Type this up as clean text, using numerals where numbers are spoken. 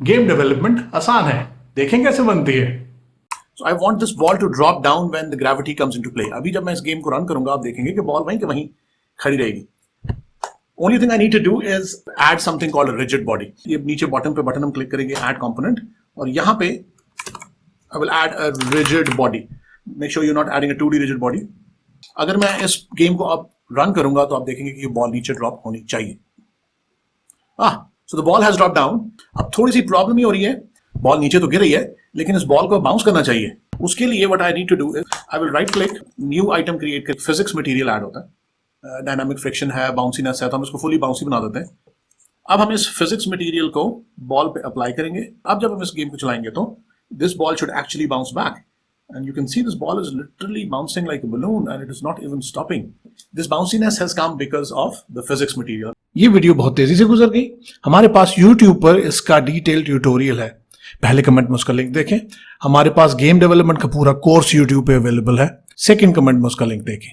Game development आसान है, देखें कैसे बनती है। So I want this ball to drop down when the gravity comes into play. अभी जब मैं इस गेम को रन करूंगा आप देखेंगे कि बॉल वहीं के वहीं खड़ी रहेगी। Only thing I need to do is add something called a rigid body. ये नीचे बॉटम पे बटन हम क्लिक करेंगे add component और यहाँ पे I will add a rigid body. Make sure you're not adding a 2D rigid body. अगर मैं इस गेम को अब रन करूंगा तो आप देखेंगे कि ये बॉल नीचे ड्रॉप होनी चाहिए। So the ball has dropped down. अब थोड़ी सी प्रॉब्लम ही हो रही है, बॉल नीचे तो गिर रही है लेकिन इस बॉल को बाउंस करना चाहिए। उसके लिए what I need to do is I will right click, new item create कर, फिजिक्स मटेरियल ऐड होता है, डायनामिक फ्रिक्शन है, बाउंसीनेस है, तो हम इसको फुली बाउंसी बना देते हैं। अब हम इस फिजिक्स मटेरियल को बॉल पे अप्लाई करेंगे। अब जब हम इस गेम को चलाएंगे तो this ball should actually bounce back and you can see this ball is literally bouncing like a balloon and it is not even stopping. This bounciness has come because of the physics material. ये video बहुत तेजी से गुजर गई। हमारे पास YouTube पर इसका detail tutorial है, पहले कमेंट में उसका लिंक देखें। हमारे पास गेम डेवलपमेंट का पूरा कोर्स YouTube पे अवेलेबल है, सेकंड कमेंट में उसका लिंक देखें।